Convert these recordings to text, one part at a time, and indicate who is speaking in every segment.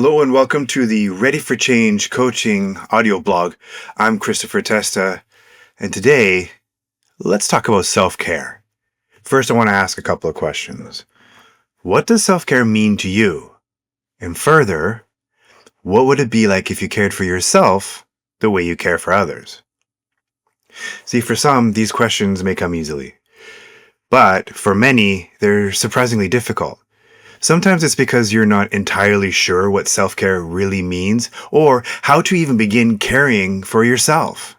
Speaker 1: Hello and welcome to the Ready for Change coaching audio blog. I'm Christopher Testa, and today let's talk about self-care. First, I want to ask a couple of questions. What does self-care mean to you? And further, what would it be like if you cared for yourself the way you care for others? See, for some, these questions may come easily, but for many, they're surprisingly difficult. Sometimes it's because you're not entirely sure what self-care really means or how to even begin caring for yourself.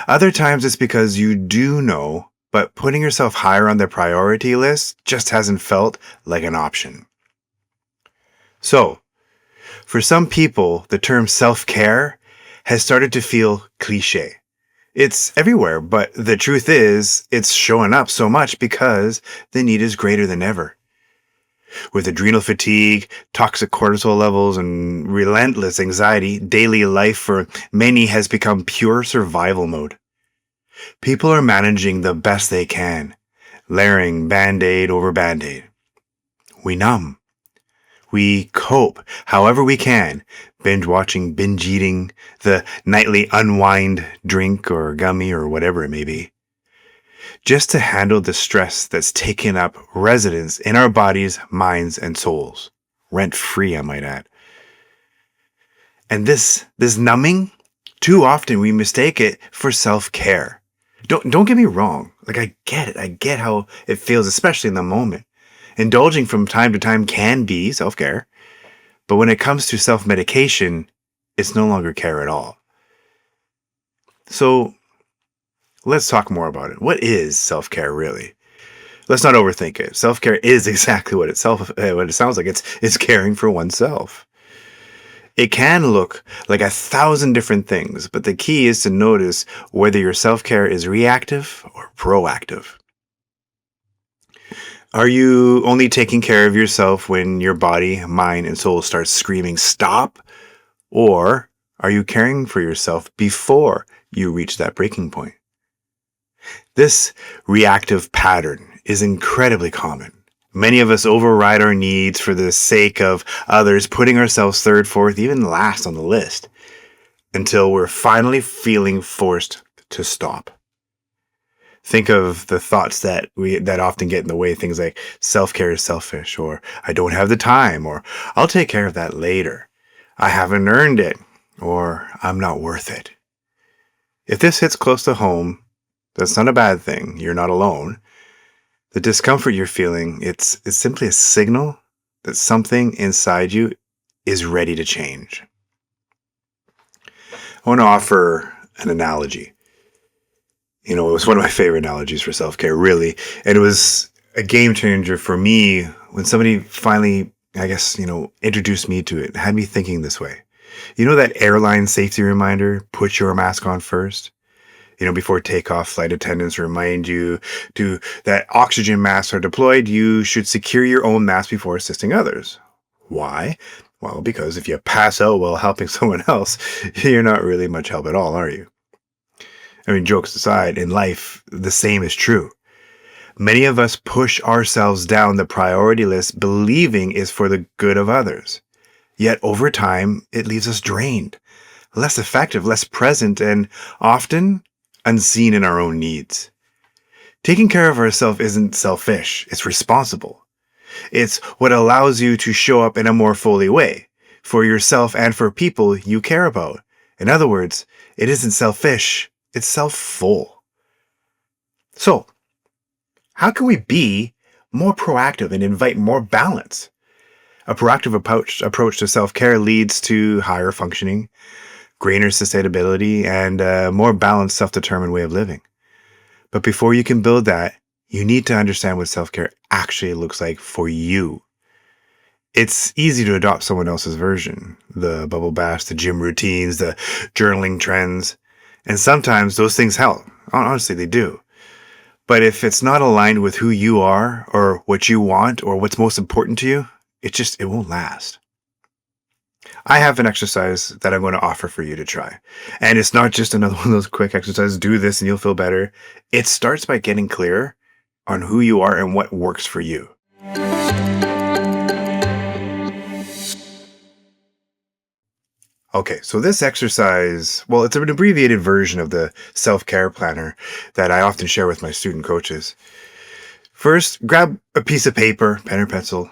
Speaker 1: Other times it's because you do know, but putting yourself higher on the priority list just hasn't felt like an option. So, for some people, the term self-care has started to feel cliche. It's everywhere, but the truth is, it's showing up so much because the need is greater than ever. With adrenal fatigue, toxic cortisol levels, and relentless anxiety, daily life for many has become pure survival mode. People are managing the best they can, layering band-aid over band-aid. We numb. We cope however we can, binge watching, binge eating, the nightly unwind drink or gummy or whatever it may be, just to handle the stress that's taken up residence in our bodies, minds, and souls. Rent-free, I might add. And this numbing, too often we mistake it for self-care. Don't get me wrong. I get it. I get how it feels, especially in the moment. Indulging from time to time can be self-care. But when it comes to self-medication, it's no longer care at all. So, let's talk more about it. What is self-care really? Let's not overthink it. Self-care is exactly what it sounds like. It's caring for oneself. It can look like 1,000 different things, but the key is to notice whether your self-care is reactive or proactive. Are you only taking care of yourself when your body, mind, and soul starts screaming stop? Or are you caring for yourself before you reach that breaking point? This reactive pattern is incredibly common. Many of us override our needs for the sake of others, putting ourselves third, fourth, even last on the list, until we're finally feeling forced to stop. Think of the thoughts that often get in the way, things like self-care is selfish, or I don't have the time, or I'll take care of that later, I haven't earned it, or I'm not worth it. If this hits close to home, that's not a bad thing. You're not alone. The discomfort you're feeling, it's simply a signal that something inside you is ready to change. I want to offer an analogy. It was one of my favorite analogies for self-care, really. And it was a game changer for me when somebody finally, introduced me to it, had me thinking this way. You know that airline safety reminder, put your mask on first? Before takeoff, flight attendants remind you that oxygen masks are deployed, you should secure your own mask before assisting others. Why? Well, because if you pass out while helping someone else, you're not really much help at all, are you? Jokes aside, in life, the same is true. Many of us push ourselves down the priority list believing is for the good of others. Yet over time, it leaves us drained, less effective, less present, and often unseen in our own needs. Taking care of ourselves isn't selfish, it's responsible. It's what allows you to show up in a more fully way, for yourself and for people you care about. In other words, it isn't selfish, it's self-full. So, how can we be more proactive and invite more balance? A proactive approach to self-care leads to higher functioning, greater sustainability, and a more balanced, self-determined way of living. But before you can build that, you need to understand what self-care actually looks like for you. It's easy to adopt someone else's version, the bubble baths, the gym routines, the journaling trends, and sometimes those things help. Honestly, they do. But if it's not aligned with who you are or what you want or what's most important to you, it won't last. I have an exercise that I'm going to offer for you to try. And it's not just another one of those quick exercises, do this and you'll feel better. It starts by getting clear on who you are and what works for you. Okay, so this exercise, well, it's an abbreviated version of the self-care planner that I often share with my student coaches. First, grab a piece of paper, pen or pencil,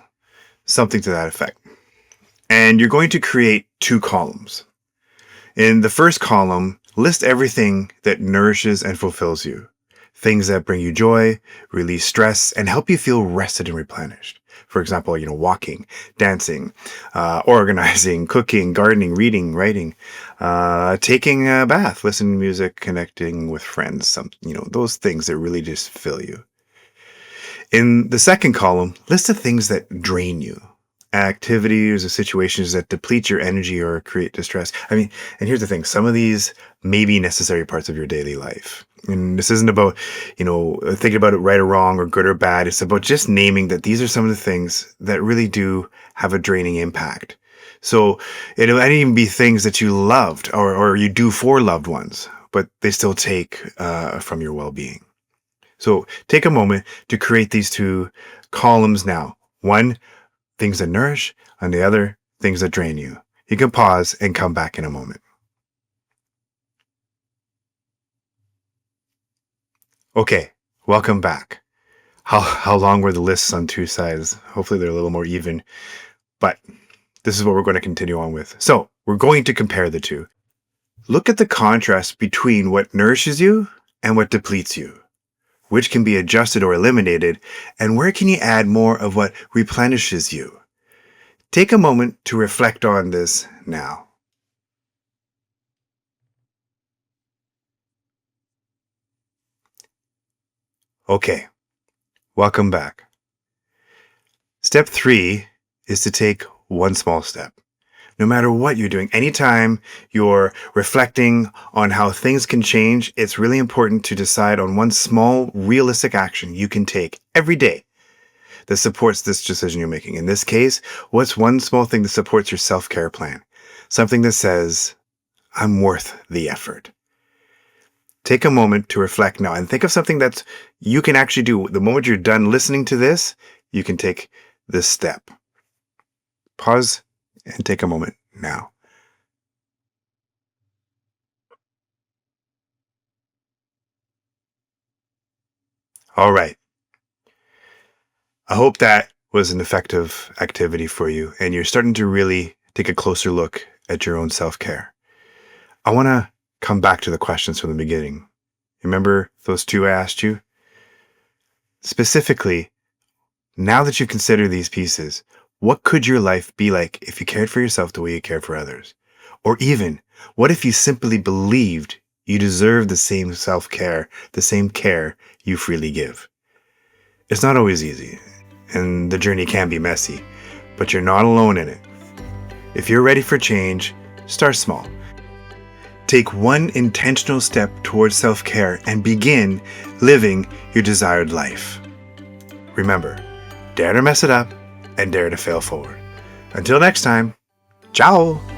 Speaker 1: something to that effect. And you're going to create two columns. In the first column, list everything that nourishes and fulfills you. Things that bring you joy, release stress, and help you feel rested and replenished. For example, walking, dancing, organizing, cooking, gardening, reading, writing, taking a bath, listening to music, connecting with friends, those things that really just fill you. In the second column, list the things that drain you. Activities or situations that deplete your energy or create distress. And here's the thing. Some of these may be necessary parts of your daily life. And this isn't about, thinking about it right or wrong or good or bad. It's about just naming that these are some of the things that really do have a draining impact. So it might even be things that you loved or you do for loved ones, but they still take from your well-being. So take a moment to create these two columns now. One, things that nourish, and the other, things that drain you. You can pause and come back in a moment. Okay, welcome back. How long were the lists on two sides? Hopefully they're a little more even, but this is what we're going to continue on with. So we're going to compare the two. Look at the contrast between what nourishes you and what depletes you. Which can be adjusted or eliminated, and where can you add more of what replenishes you? Take a moment to reflect on this now. Okay, welcome back. Step 3 is to take one small step. No matter what you're doing, anytime you're reflecting on how things can change, it's really important to decide on one small, realistic action you can take every day that supports this decision you're making. In this case, what's one small thing that supports your self-care plan? Something that says, I'm worth the effort. Take a moment to reflect now and think of something that you can actually do. The moment you're done listening to this, you can take this step. Pause and take a moment now. All right. I hope that was an effective activity for you and you're starting to really take a closer look at your own self-care. I want to come back to the questions from the beginning. Remember those two I asked you? Specifically, now that you consider these pieces, what could your life be like if you cared for yourself the way you care for others? Or even, what if you simply believed you deserve the same self-care, the same care you freely give? It's not always easy, and the journey can be messy, but you're not alone in it. If you're ready for change, start small. Take one intentional step towards self-care and begin living your desired life. Remember, dare to mess it up and dare to fail forward. Until next time, ciao!